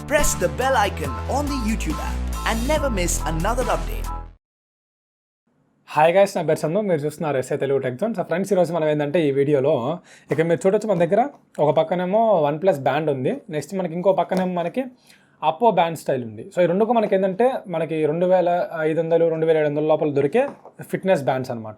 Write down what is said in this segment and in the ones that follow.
press the bell icon on the YouTube app and never miss another update. Hi guys, నా పేరు చందు. మీరు చూస్తున్నారు సatelugutechzone. So friends, ఈరోజు మనం ఏంటంటే ఈ వీడియోలో ఇక మీరు చూడొచ్చు, మన దగ్గర ఒక పక్కనేమో OnePlus Band ఉంది. నెక్స్ట్ మనకి ఇంకో పక్కనేమో మనకి Oppo Band స్టైల్ ఉంది. సో ఈ రెండుకు మనకి ఏంటంటే మనకి 2500 2700 లోపల దొరికే ఫిట్నెస్ బ్యాండ్స్ అనమాట.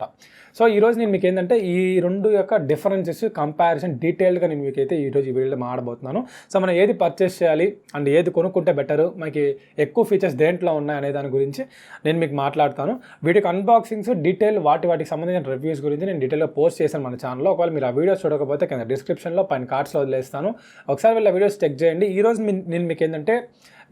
సో ఈరోజు నేను మీకు ఏంటంటే ఈ రెండు యొక్క డిఫరెన్సెస్ కంపారిజన్ డీటెయిల్డ్గా నేను మీకైతే ఈరోజు ఈ వీడియోలో మాట్లాడబోతున్నాను. సో మనం ఏది పర్చేస్ చేయాలి అండ్ ఏది కొనుక్కుంటే బెటర్, మనకి ఎక్కువ ఫీచర్స్ దేంట్లో ఉన్నాయి అనే దాని గురించి నేను మీకు మాట్లాడతాను. వీటికి అన్బాక్సింగ్స్ డీటెయిల్ వాటికి సంబంధించిన రివ్యూస్ గురించి నేను డీటెయిల్గా పోస్ట్ చేశాను మన ఛానల్లో. ఒకవేళ మీరు ఆ వీడియోస్ చూడకపోతే కింద డిస్క్రిప్షన్లో పైన కార్డ్స్లో వదిలేస్తాను, ఒకసారి వీళ్ళ వీడియోస్ చెక్ చేయండి. ఈరోజు నేను మీకు ఏంటంటే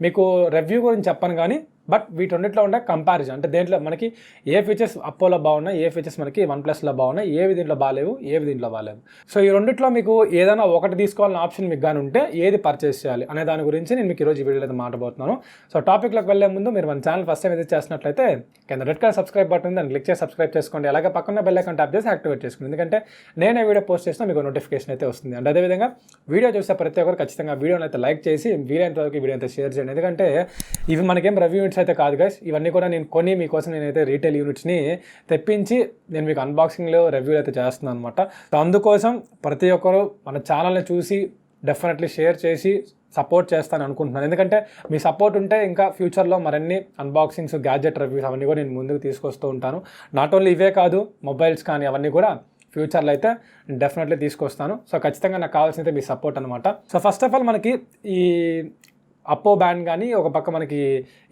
మీకు రివ్యూ గురించి చెప్పను కానీ బట్ వీటన్నిటిలో ఉండే కంపారిజన్, అంటే దేంట్లో మనకి ఏ ఫీచర్స్ అప్పోలో బాగున్నాయి, ఏ ఫీచర్స్ మనకి OnePlusలో బాగున్నాయి, ఏవి దీంట్లో బాగాలేవు, ఏవి దీంట్లో బాగాలేవు. సో ఈ రెండిట్లో మీకు ఏదైనా ఒకటి తీసుకోవాలన్న ఆప్షన్ మీకు కానీ ఉంటే ఏది పర్చేస్ చేయాలి అనే దాని గురించి నేను మీకు ఈరోజు ఈ వీడియోలో మాట్లాడబోతున్నాను. సో టాపిక్లోకి వెళ్ళే ముందు మీరు మన ఛానల్ ఫస్ట్ టైం విజిట్ చేసినట్లయితే కింద రెడ్ కలర్ సబ్స్క్రైబ్ బటన్ ఉంది, దాన్ని క్లిక్ చేసి సబ్స్క్రైబ్ చేసుకోండి. అలాగే పక్కన బెల్ ఐకాన్ ట్యాప్ చేసి యాక్టివేట్ చేసుకోండి, ఎందుకంటే నేనే వీడియో పోస్ట్ చేసినా మీకు నోటిఫికేషన్ అయితే వస్తుంది. అండ్ అదేవిధంగా వీడియో చూస్తే ప్రతి ఒక్కరు ఖచ్చితంగా వీడియోని అయితే లైక్ చేసి వీలైనంత వరకు వీడియో అయితే షేర్ చేయండి, ఎందుకంటే ఇవి మనకేం రివ్యూ యూనిట్స్ అయితే కాదు గైస్. ఇవన్నీ కూడా నేను కొని మీకోసం నేనైతే రీటైల్ యూనిట్స్ని తెప్పించి నేను మీకు అన్బాక్సింగ్లో రివ్యూలు అయితే చేస్తున్నాను అనమాట. సో అందుకోసం ప్రతి ఒక్కరు మన ఛానల్ని చూసి డెఫినెట్లీ షేర్ చేసి సపోర్ట్ చేస్తాను అనుకుంటున్నాను, ఎందుకంటే మీ సపోర్ట్ ఉంటే ఇంకా ఫ్యూచర్లో మరిన్ని అన్బాక్సింగ్స్, గ్యాడ్జెట్ రివ్యూస్ అవన్నీ కూడా నేను ముందుకు తీసుకొస్తూ ఉంటాను. నాట్ ఓన్లీ ఇవే కాదు, మొబైల్స్ కానీ అవన్నీ కూడా ఫ్యూచర్లో అయితే డెఫినెట్లీ తీసుకొస్తాను. సో ఖచ్చితంగా నాకు కావాల్సింది మీ సపోర్ట్ అనమాట. సో ఫస్ట్ ఆఫ్ ఆల్ మనకి ఈ అప్పో బ్యాండ్ కానీ ఒక పక్క మనకి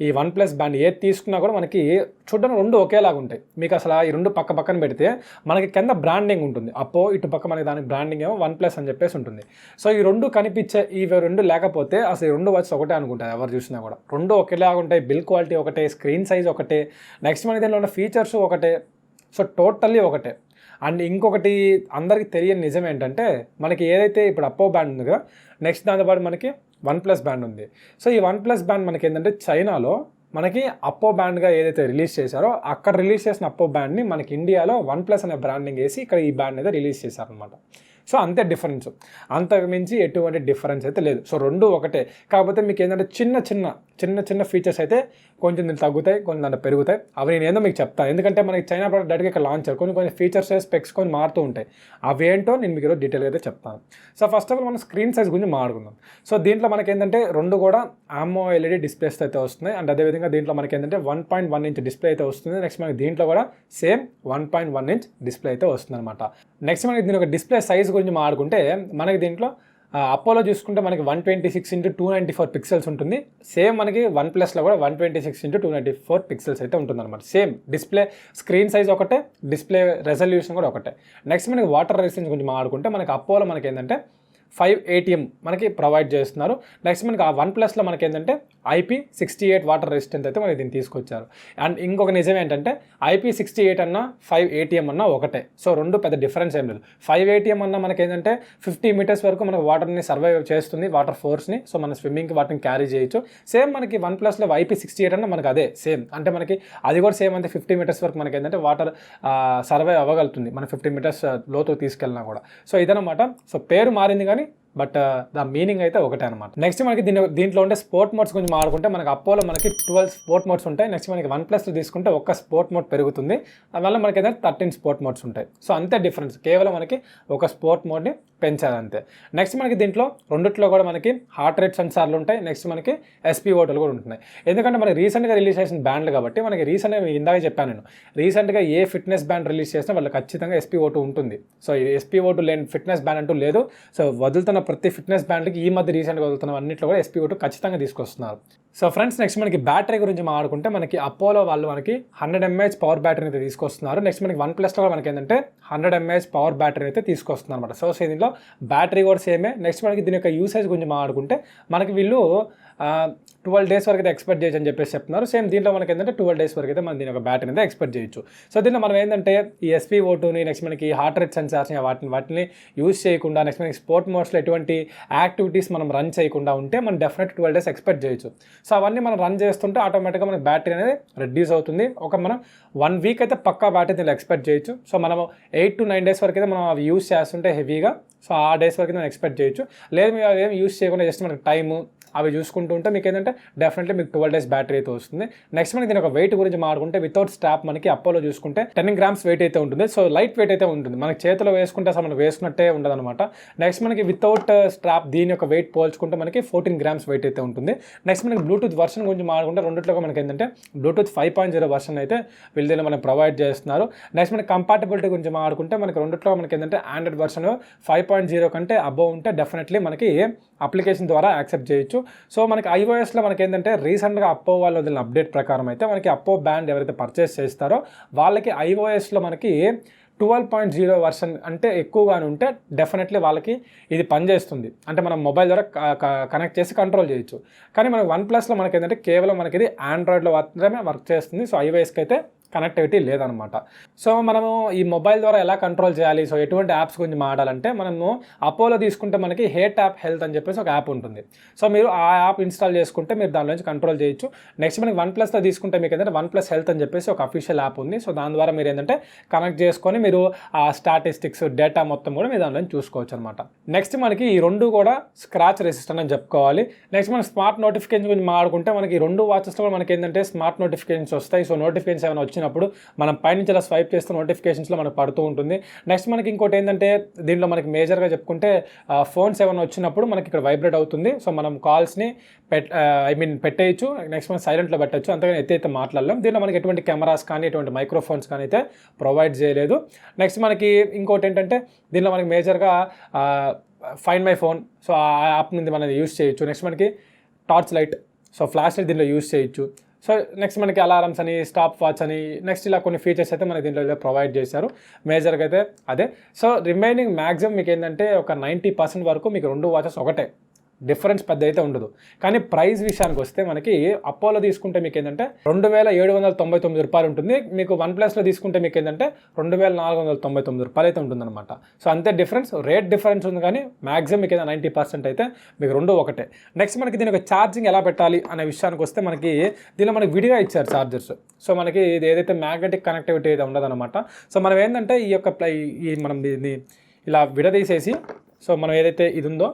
ఈ OnePlus బ్యాండ్ ఏది తీసుకున్నా కూడా మనకి చూడడం రెండు ఒకేలాగా ఉంటాయి. మీకు అసలు ఈ రెండు పక్క పక్కన పెడితే మనకి కింద బ్రాండింగ్ ఉంటుంది అప్పో, ఇటు పక్క మనకి దానికి బ్రాండింగ్ ఏమో OnePlus అని చెప్పేసి ఉంటుంది. సో ఈ రెండు కనిపించే ఈ రెండు లేకపోతే అసలు ఈ రెండు వచ్చి ఒకటే అనుకుంటారు ఎవరు చూసినా కూడా. రెండు ఒకేలాగా ఉంటాయి, బిల్ క్వాలిటీ ఒకటే, స్క్రీన్ సైజ్ ఒకటే, నెక్స్ట్ మనకి దీనిలో ఉన్న ఫీచర్స్ ఒకటే, సో టోటల్లీ ఒకటే. అండ్ ఇంకొకటి అందరికీ తెలియని నిజం ఏంటంటే మనకి ఏదైతే ఇప్పుడు అప్పో బ్యాండ్ ఉంది కదా, నెక్స్ట్ దాంతోపాటు మనకి OnePlus బ్యాండ్ ఉంది. సో ఈ OnePlus బ్యాండ్ మనకి ఏంటంటే చైనాలో మనకి అప్పో బ్యాండ్గా ఏదైతే రిలీజ్ చేశారో అక్కడ రిలీజ్ చేసిన అప్పో బ్యాండ్ని మనకి ఇండియాలో OnePlus అనే బ్రాండింగ్ వేసి ఇక్కడ ఈ బ్యాండ్ అయితే రిలీజ్ చేశారనమాట. సో అంతే డిఫరెన్స్, అంతకు మించి ఎటువంటి డిఫరెన్స్ అయితే లేదు. సో రెండు ఒకటే, కాకపోతే మీకు ఏంటంటే చిన్న చిన్న ఫీచర్స్ అయితే కొంచెం దీన్ని తగ్గుతాయి, కొన్ని దాంట్లో పెరుగుతాయి. అవి నేను ఏందో మీకు చెప్తాను, ఎందుకంటే మనకి చైనా ప్రోడక్ట్ డైరెక్ట్గా ఇక్కడ లాంచ్ అయ్యారు, కొన్ని ఫీచర్స్ స్పెక్స్ కొన్ని మారుతూ ఉంటాయి. అవి ఏంటో నేను మీకు ఈరోజు డీటెయిల్గా అయితే చెప్తాను. సో ఫస్ట్ ఆఫ్ ఆల్ మనం స్క్రీన్ సైజ్ గురించి మాట్లాడుకుందాం. సో దీంట్లో మనకి ఏంటంటే రెండు కూడా AMOLED డిస్ప్లేస్ అయితే వస్తున్నాయి. అండ్ అదేవిధంగా దీంట్లో మనకి ఏంటంటే 1.1 ఇంచ్ డిస్ప్లే అయితే వస్తుంది. నెక్స్ట్ మనకి దీంట్లో కూడా సేమ్ 1.1 ఇంచ్ డిస్ప్లే అయితే వస్తుంది అనమాట. నెక్స్ట్ మనకి దీని ఒక డిస్ప్లే సైజ్ గురించి మాట్లాడుకుంటే మనకి దీంట్లో అపోలో చూసుకుంటే మనకి 126x294 పిక్సెల్స్ ఉంటుంది. సేమ్ మనకి OnePlusలో కూడా 126x294 పిక్సెల్స్ అయితే ఉంటుంది అనమాట. సేమ్ డిస్ప్లే స్క్రీన్ సైజ్ ఒకటే, డిస్ప్లే రెజల్యూషన్ కూడా ఒకటే. నెక్స్ట్ మనకి వాటర్ రెసిస్టెన్స్ గురించి మాట్లాడుకుంటే మనకి అపోలో మనకి ఏంటంటే 5 ATM మనకి ప్రొవైడ్ చేస్తున్నారు. నెక్స్ట్ మనకి ఆ OnePlusలో మనకి ఏంటంటే IP68 వాటర్ రెసిస్టెన్స్ అయితే మనకి దీన్ని తీసుకొచ్చారు. అండ్ ఇంకొక నిజం ఏంటంటే IP68 అన్నా 5 ATM అన్నా ఒకటే. సో రెండు పెద్ద డిఫరెన్స్ ఏం లేదు. 5 ATM అన్నా మనకి ఏంటంటే 50 మీటర్స్ వరకు మనకు వాటర్ని సర్వైవ్ చేస్తుంది, వాటర్ ఫోర్స్ని. సో మన స్విమ్మింగ్కి వాటిని క్యారీ చేయొచ్చు. సేమ్ మనకి OnePlusలో IP68 అన్నా మనకి అదే సేమ్, అంటే మనకి అది కూడా సేమ్ అంతే. 50 మీటర్స్ వరకు మనకి ఏంటంటే వాటర్ సర్వైవ్ అవ్వగలుగుతుంది, మన 50 మీటర్స్ లోతు తీసుకెళ్ళినా కూడా. సో ఇదనమాట. సో పేరు మారింది కానీ బట్ ద మీనింగ్ అయితే ఒకటే అనమాట. నెక్స్ట్ మనకి దీంట్లో ఉండే స్పోర్ట్ మోడ్స్ గురించి మాట్లాడుకుంటే మనకి అపోలో మనకి 12 స్పోర్ట్ మోడ్స్ ఉంటాయి. నెక్స్ట్ మనకి OnePlusలో తీసుకుంటే ఒక్క స్పోర్ట్ మోడ్ పెరుగుతుంది, దానివల్ల మనకి ఏదైతే 13 స్పోర్ట్ మోడ్స్ ఉంటాయి. సో అంతే డిఫరెన్స్, కేవలం మనకి ఒక స్పోర్ట్ మోడ్ని పెంచాలి అంతే. నెక్స్ట్ మనకి దీంట్లో రెండిట్లో కూడా మనకి హార్ట్ రేట్ సెన్సార్లు ఉంటాయి. నెక్స్ట్ మనకి SpO2 కూడా ఉంటున్నాయి, ఎందుకంటే మనకి రీసెంట్గా రిలీజ్ చేసిన బ్యాండ్లు కాబట్టి. మనకి రీసెంట్గా ఇందాక చెప్పాను నేను, రీసెంట్గా ఏ ఫిట్నెస్ బ్యాండ్ రిలీజ్ చేసినా వాళ్ళకి ఖచ్చితంగా SpO2 ఉంటుంది. సో ఈ SpO2 లేని ఫిట్నెస్ బ్యాండ్ అంటూ లేదు. సో వదులుతున్న ప్రతి ఫిట్నెస్ బ్యాండ్కి ఈ మధ్య రీసెంట్గా వదులుతున్న అన్నింటిలో కూడా SpO2 ఖచ్చితంగా తీసుకొస్తున్నారు. సో ఫ్రెండ్స్, నెక్స్ట్ మనకి బ్యాటరీ గురించి మాట్లాడుకుంటే మనకి అపోలో వాళ్ళు మనకి 100 mAh పవర్ బ్యాటరీని అయితే తీసుకొస్తున్నారు. నెక్స్ట్ మనకి OnePlusలో కూడా మనకి ఏంటంటే 100 mAh పవర్ బ్యాటరీని అయితే తీసుకొస్తున్నారు అనమాట. సో దీనిలో బ్యాటరీ కూడా సేమే. నెక్స్ట్ మనకి దీని యొక్క యూసేజ్ గురించి మాట్లాడుకుంటే మనకి వీళ్ళు 12 days వరకు అయితే ఎక్స్పెక్ట్ చేయొచ్చు అని చెప్పేసి చెప్తున్నారు. సేమ్ దీంట్లో మనకి ఏంటంటే 12 days వరకు అయితే మనం దీని ఒక బ్యాటరీ అయితే ఎక్స్పెక్ట్ చేయొచ్చు. సో దీంట్లో మనం ఏంటంటే ఈ SpO2ని, నెక్స్ట్ మనకి హార్ట్ రేట్ సెన్సార్స్ని వాటిని యూజ్ చేయకుండా, నెక్స్ట్ మనకి స్పోర్ట్ మోడ్స్లో ఎటువంటి యాక్టివిటీస్ మనం రన్ చేయకుండా ఉంటే మనం డెఫినెట్ 12 days ఎక్స్పెక్ట్ చేయొచ్చు. సో అవన్నీ మనం రన్ చేస్తుంటే ఆటోమేటిక్గా మనకి బ్యాటరీ అనేది రెడ్యూస్ అవుతుంది. మనం 1 week అయితే పక్కా బ్యాటరీ దీనిలో ఎక్స్పెక్ట్ చేయొచ్చు. సో మనం 8 to 9 days వరకు అయితే మనం అవి యూజ్ చేస్తుంటే హెవీగా, సో ఆ డేస్ వరకు మనం ఎక్స్పెక్ట్ చేయొచ్చు. లేదు మేము అవేమి యూజ్ చేయకుండా జస్ట్ మనకి టైము అవి చూసుకుంటూ ఉంటే మీకు ఏంటంటే డెఫినెట్లీ మీకు 12 days బ్యాటరీ అయితే వస్తుంది. నెక్స్ట్ మనకి దీని ఒక వెయిట్ గురించి మాట్లాడుకుంటే వితౌట్ స్ట్రాప్ మనకి అపోలో చూసుకుంటే 10 grams వెయిట్ అయితే ఉంటుంది. సో లైట్ వెయిట్ అయితే ఉంటుంది, మనకి చేతిలో వేసుకుంటే అసలు మనకు వేసుకున్నట్టే ఉండదు అనమాట. నెక్స్ట్ మనకి వితౌట్ స్ట్రాప్ దీని యొక్క వెయిట్ పోల్చుకుంటే మనకి 14 grams వెయిట్ అయితే ఉంటుంది. నెక్స్ట్ మనకి బ్లూటూత్ వర్షన్ గురించి మాట్లాడుకుంటే రెండిట్లో మనకి ఏంటంటే బ్లూటూత్ 5.0 వర్షన్ అయితే వీళ్ళు దీన్ని మనకి ప్రొవైడ్ చేస్తున్నారు. నెక్స్ట్ మనకి కంపాటబిలిటీ గురించి మాట్లాడుకుంటే మనకి రెండిట్లో మనకి ఏంటంటే ఆండ్రాయిడ్ వర్షన్ 5.0 కంటే అబోవ్ ఉంటే డెఫినెట్లీ మనకి అప్లికేషన్ ద్వారా యాక్సెప్ట్ చేయొచ్చు. సో మనకి ఐఓఎస్లో మనకి ఏంటంటే రీసెంట్గా అప్పో వాళ్ళు వదిలిన అప్డేట్ ప్రకారం అయితే మనకి అప్పో బ్యాండ్ ఎవరైతే పర్చేస్ చేస్తారో వాళ్ళకి ఐఓఎస్లో మనకి 12.0 వర్షన్ అంటే ఎక్కువగానే ఉంటే డెఫినెట్లీ వాళ్ళకి ఇది పనిచేస్తుంది. అంటే మనం మొబైల్ ద్వారా కనెక్ట్ చేసి కంట్రోల్ చేయొచ్చు. కానీ మనకి OnePlusలో మనకి ఏంటంటే కేవలం మనకి ఇది ఆండ్రాయిడ్లో మాత్రమే వర్క్ చేస్తుంది. సో ఐఓఎస్కి అయితే కనెక్టివిటీ లేదనమాట. సో మనము ఈ మొబైల్ ద్వారా ఎలా కంట్రోల్ చేయాలి, సో ఎటువంటి యాప్స్ గురించి మాట్లాడాలంటే మనము అపోలో తీసుకుంటే మనకి హేట్ యాప్ హెల్త్ అని చెప్పేసి ఒక యాప్ ఉంటుంది. సో మీరు ఆ యాప్ ఇన్స్టాల్ చేసుకుంటే మీరు దాని నుంచి కంట్రోల్ చేయొచ్చు. నెక్స్ట్ మనకి OnePlusలో తీసుకుంటే మీకు ఏంటంటే OnePlus హెల్త్ అని చెప్పేసి ఒక అఫీషియల్ యాప్ ఉంది. సో దాని ద్వారా మీరు ఏంటంటే కనెక్ట్ చేసుకొని మీరు ఆ స్టాటిస్టిక్స్ డేటా మొత్తం కూడా మీరు దానిలో చూసుకోవచ్చు అనమాట. నెక్స్ట్ మనకి ఈ రెండు కూడా స్క్రాచ్ రెసిస్టెంట్ అని చెప్పుకోవాలి. నెక్స్ట్ మనకి స్మార్ట్ నోటిఫికేషన్ గురించి మాట్లాడుకుంటే మనకి ఈ రెండు వాచెస్లో కూడా మనకి ఏంటంటే స్మార్ట్ నోటిఫికేషన్స్ వస్తాయి. సో నోటిఫికేషన్స్ ఏమైనా వచ్చినప్పుడు మనం పైనుంచి అలా స్వైప్ చేస్తే నోటిఫికేషన్స్లో మనకు పడుతూ ఉంటుంది. నెక్స్ట్ మనకి ఇంకోటి ఏంటంటే దీంట్లో మనకి మేజర్గా చెప్పుకుంటే ఫోన్స్ ఏమైనా వచ్చినప్పుడు మనకి ఇక్కడ వైబ్రేట్ అవుతుంది. సో మనం కాల్స్ని పెట్టేయచ్చు. నెక్స్ట్ మనం సైలెంట్లో పెట్టచ్చు, అంతగానే ఎత్తైతే మాట్లాడలేం. దీంట్లో మనకి ఎటువంటి కెమెరాస్ కానీ ఎటువంటి మైక్రోఫోన్స్ కానీ అయితే ప్రొవైడ్ చేయలేదు. నెక్స్ట్ మనకి ఇంకోటి ఏంటంటే దీంట్లో మనకి మేజర్గా ఫైండ్ మై ఫోన్, సో ఆ యాప్ నుండి మనం యూస్ చేయొచ్చు. నెక్స్ట్ మనకి torch light, so flash light దీంట్లో యూస్ చేయొచ్చు. సో నెక్స్ట్ మనకి అలారమ్స్ అని, స్టాప్ వాచ్ అని, నెక్స్ట్ ఇలా కొన్ని ఫీచర్స్ అయితే మనకి దీంట్లో ప్రొవైడ్ చేశారు. మేజర్గా అయితే అదే. సో రిమైనింగ్ మ్యాక్సిమం మీకు ఏంటంటే ఒక 90% వరకు మీకు రెండు వాచెస్ ఒకటే, డిఫరెన్స్ పెద్ద అయితే ఉండదు. కానీ ప్రైస్ విషయానికి వస్తే మనకి అపోలో తీసుకుంటే మీకు ఏంటంటే 2,799 రూపాయలు ఉంటుంది. మీకు OnePlusలో తీసుకుంటే మీకు ఏంటంటే 2,499 రూపాయలు అయితే ఉంటుందన్నమాట. సో అంతే డిఫరెన్స్, రేట్ డిఫరెన్స్ ఉంది. కానీ మ్యాక్సిమం మీకు 90% అయితే మీకు రెండు ఒకటే. నెక్స్ట్ మనకి దీని ఒక ఛార్జింగ్ ఎలా పెట్టాలి అనే విషయానికి వస్తే మనకి దీనిలో మనకి విడిగా ఇచ్చారు ఛార్జర్స్. సో మనకి ఇది ఏదైతే మ్యాగ్నెటిక్ కనెక్టివిటీ అయితే ఉండదన్నమాట. సో మనం ఏంటంటే ఈ యొక్క మనం దీన్ని ఇలా విడదీసేసి, సో మనం ఏదైతే ఇది ఉందో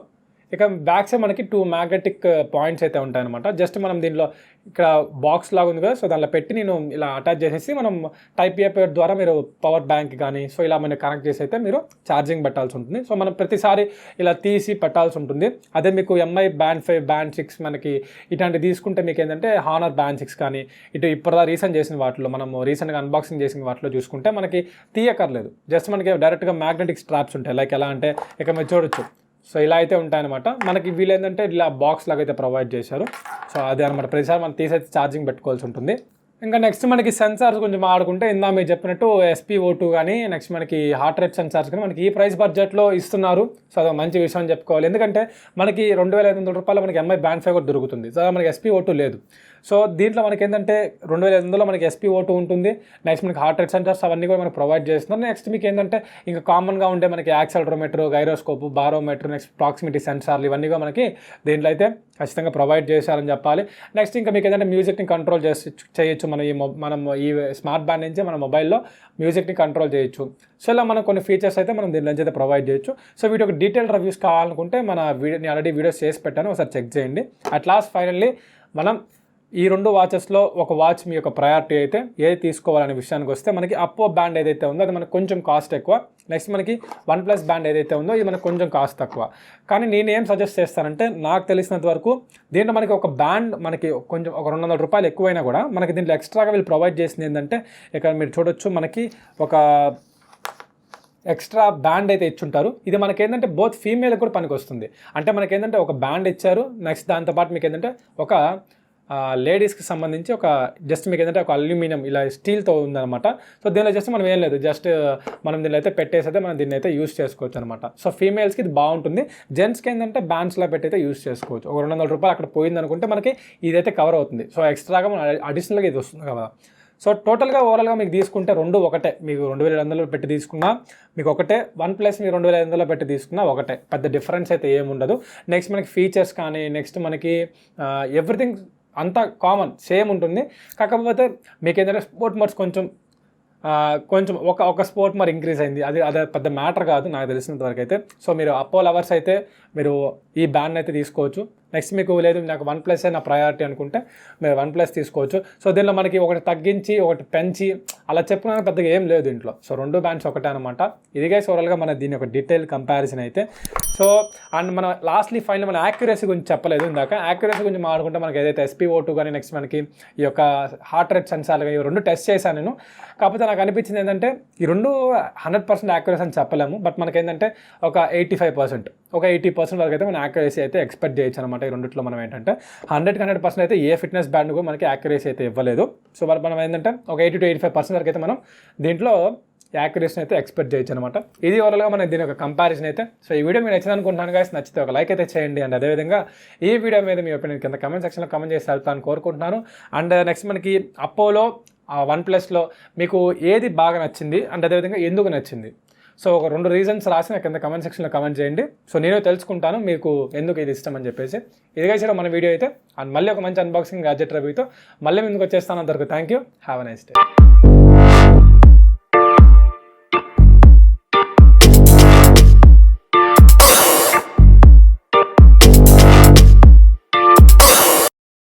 ఇక బ్యాక్ సైడ్ మనకి 2 మ్యాగ్నెటిక్ పాయింట్స్ అయితే ఉంటాయన్నమాట. జస్ట్ మనం దీనిలో ఇక్కడ బాక్స్ లాగా ఉంది కదా, సో దానిలో పెట్టి నేను ఇలా అటాచ్ చేసేసి మనం టైప్ ఏ ద్వారా మీరు పవర్ బ్యాంక్ కానీ సో ఇలా మనం కనెక్ట్ చేసి అయితే మీరు ఛార్జింగ్ పెట్టాల్సి ఉంటుంది. సో మనం ప్రతిసారి ఇలా తీసి పెట్టాల్సి ఉంటుంది. అదే మీకు ఎంఐ బ్యాండ్ 5, బ్యాండ్ 6 మనకి ఇట్లాంటివి తీసుకుంటే మీకు ఏంటంటే హానర్ బ్యాండ్ 6 కానీ ఇటు ఇప్పుడు రీసెంట్ చేసిన వాటిలో మనం రీసెంట్గా అన్బాక్సింగ్ చేసిన వాటిలో చూసుకుంటే మనకి తీయక్కర్లేదు. జస్ట్ మనకి డైరెక్ట్గా మ్యాగ్నెటిక్ స్ట్రాప్స్ ఉంటాయి. లైక్ ఎలా అంటే ఇక మీరు చూడొచ్చు, సో ఇలా అయితే ఉంటాయన్నమాట. మనకి వీళ్ళు ఏంటంటే ఇలా బాక్స్ లాగా అయితే ప్రొవైడ్ చేశారు. సో అదే అనమాట, ప్రతిసారి మనం తీసైతే ఛార్జింగ్ పెట్టుకోవాల్సి ఉంటుంది. ఇంకా నెక్స్ట్ మనకి సెన్సార్స్ గురించి మాట్లాడుకుంటే ఇందా మీరు చెప్పినట్టు SpO2 కానీ నెక్స్ట్ మనకి హార్ట్ రేట్ సెన్సార్స్ కానీ మనకి ఈ ప్రైస్ బడ్జెట్లో ఇస్తున్నారు. సో అది మంచి విషయం అని చెప్పుకోవాలి. ఎందుకంటే మనకి 2,500 రూపాయలు మనకి ఎంఐ బ్యాండ్ 5 కూడా దొరుకుతుంది. సో మనకి SpO2 లేదు. సో దీంట్లో మనకి ఏంటంటే 2,500లో మనకి SpO2 ఉంటుంది. నెక్స్ట్ మనకి హార్ట్ రేట్ సెన్సార్స్ అవన్నీ కూడా మనకి ప్రొవైడ్ చేస్తున్నారు. నెక్స్ట్ మీకు ఏంటంటే ఇంకా కామన్గా ఉండే మనకి accelerometer, gyroscope, barometer, next proximity సెన్సార్లు ఇవన్నీ కూడా మనకి దీంట్లో అయితే ఖచ్చితంగా ప్రొవైడ్ చేశారని చెప్పాలి. నెక్స్ట్ ఇంకా మీకు ఏంటంటే మ్యూజిక్ని కంట్రోల్ చేయొచ్చు. మనం ఈ స్మార్ట్ బ్యాండ్ నుంచి మన మొబైల్లో మ్యూజిక్ని కంట్రోల్ చేయొచ్చు. సో ఇలా మనం కొన్ని ఫీచర్స్ అయితే మనం దీని నుంచి అయితే ప్రొవైడ్ చేయొచ్చు. సో వీటి ఒక డీటెయిల్ రివ్యూస్ కావాలనుకుంటే మన వీడియోని ఆల్రెడీ వీడియోస్ చేసి పెట్టాను, ఒకసారి చెక్ చేయండి. అట్ లాస్ట్ ఫైనల్లీ మనం ఈ రెండు వాచెస్లో ఒక వాచ్ మీ యొక్క ప్రయారిటీ అయితే ఏది తీసుకోవాలనే విషయానికి వస్తే మనకి అప్పో బ్యాండ్ ఏదైతే ఉందో అది మనకు కొంచెం కాస్ట్ ఎక్కువ. నెక్స్ట్ మనకి OnePlus బ్యాండ్ ఏదైతే ఉందో ఇది మనకు కొంచెం కాస్ట్ తక్కువ. కానీ నేను ఏం సజెస్ట్ చేస్తానంటే నాకు తెలిసినంత వరకు దీంట్లో మనకి ఒక బ్యాండ్ మనకి కొంచెం ఒక 200 రూపాయలు ఎక్కువైనా కూడా మనకి దీంట్లో ఎక్స్ట్రాగా వీళ్ళు ప్రొవైడ్ చేసింది ఏంటంటే ఇక్కడ మీరు చూడొచ్చు మనకి ఒక ఎక్స్ట్రా బ్యాండ్ అయితే ఇచ్చుంటారు. ఇది మనకి ఏంటంటే బోత్ ఫీమేల్కి కూడా పనికి వస్తుంది. అంటే మనకి ఏంటంటే ఒక బ్యాండ్ ఇచ్చారు. నెక్స్ట్ దాంతోపాటు మీకు ఏంటంటే ఒక లేడీస్కి సంబంధించి ఒక జస్ట్ మీకు ఏంటంటే ఒక అల్యూమినియం ఇలా స్టీల్తో ఉందన్నమాట. సో దీనిలో జస్ట్ మనం ఏం లేదు, జస్ట్ మనం దీనిలో అయితే పెట్టేసి అయితే మనం దీన్ని అయితే యూస్ చేసుకోవచ్చు అనమాట. సో ఫీమేల్స్కి ఇది బాగుంటుంది. జెంట్స్కి ఏంటంటే బ్యాండ్స్లో పెట్టి అయితే యూస్ చేసుకోవచ్చు. ఒక 200 రూపాయలు అక్కడ పోయింది అనుకుంటే మనకి ఇదైతే కవర్ అవుతుంది. సో ఎక్స్ట్రాగా మనం అడిషనల్గా ఇది వస్తుంది కదా. సో టోటల్గా ఓవరాల్గా మీకు తీసుకుంటే రెండు ఒకటే. మీకు 2,500 పెట్టి తీసుకున్నా మీకు ఒకటే, OnePlus మీరు 2,500 పెట్టి తీసుకున్నా ఒకటే, పెద్ద డిఫరెన్స్ అయితే ఏముండదు. నెక్స్ట్ మనకి ఫీచర్స్ కానీ నెక్స్ట్ మనకి ఎవ్రీథింగ్ అంతా కామన్ సేమ్ ఉంటుంది. కాకపోతే మీకు ఏంటంటే స్పోర్ట్ మోడ్స్ కొంచెం ఒక స్పోర్ట్ మోడ్ ఇంక్రీజ్ అయింది. అదే పెద్ద మ్యాటర్ కాదు నాకు తెలిసినంత వరకు అయితే. సో మీరు అప్పో లవర్స్ అయితే మీరు ఈ బ్యాండ్ అయితే తీసుకోవచ్చు. నెక్స్ట్ మీకు లేదు నాకు OnePlus నా ప్రయారిటీ అనుకుంటే మీరు OnePlus తీసుకోవచ్చు. సో దీనిలో మనకి ఒకటి తగ్గించి ఒకటి పెంచి అలా చెప్పుకోవడానికి పెద్దగా ఏం లేదు దీంట్లో. సో 2 బ్యాండ్స్ ఒకటే అనమాట. ఇదిగా ఓవరాల్గా మన దీని ఒక డీటెయిల్ కంపారిజన్ అయితే. సో అండ్ మన లాస్ట్లీ ఫైనల్ మన యాక్యురసీ గురించి చెప్పలేదు ఇందాక. యాక్యురసీ గురించి మాట్లాడుకుంటే మనకి ఏదైతే SpO2 కానీ నెక్స్ట్ మనకి ఈ యొక్క హార్ట్ రేట్ సెన్సార్ కానీ 2 టెస్ట్ చేశాను నేను. కాకపోతే నాకు అనిపించింది ఏంటంటే ఈ 2 100% యాక్యురసీ అని చెప్పలేము. బట్ మనకి ఏంటంటే ఒక 85%, ఒక 80% వరకు అయితే మనం యాక్యురసీ అయితే ఎక్స్పెక్ట్ చేయొచ్చు అనమాట. ఈ రెండిట్లో మనం ఏంటంటే 100% అయితే ఏ ఫిట్నెస్ బ్యాండ్ కూడా మనకి యాక్యురసీ అయితే ఇవ్వలేదు. సో మనం ఏంటంటే ఒక 80 to 85% వరకు అయితే మనం దీంట్లో యాక్యురసీని అయితే ఎక్స్పెక్ట్ చేయొచ్చు అనమాట. ఇది ఓవరాల్గా మన దీని ఒక కంపారిజన్ అయితే. సో ఈ వీడియో మీకు నచ్చింది అనుకుంటున్నాను గాయస్. నచ్చితే ఒక లైక్ అయితే చేయండి. అండ్ అదేవిధంగా ఈ వీడియో మీద మీ ఒపీనియన్ కింద కమెంట్ సెక్షన్లో కమెంట్ చేసి వెళ్తాను కోరుకుంటున్నాను. అండ్ నెక్స్ట్ మనకి అపోలో OnePlusలో మీకు ఏది బాగా నచ్చింది అండ్ అదేవిధంగా ఎందుకు నచ్చింది? సో ఒక 2 రీజన్స్ రాసి నాకు కింద కమెంట్ సెక్షన్లో కమెంట్ చేయండి. సో నేను తెలుసుకుంటాను మీకు ఎందుకు ఇది ఇష్టం అని చెప్పేసి. ఇదిగా చేయడం మన వీడియో అయితే. అండ్ మళ్ళీ ఒక మంచి అన్బాక్సింగ్ గ్యాడ్జెట్ రివ్యూతో మళ్ళీ ముందుకు వచ్చేస్తాను. అందరికీ thank you. Have a nice day.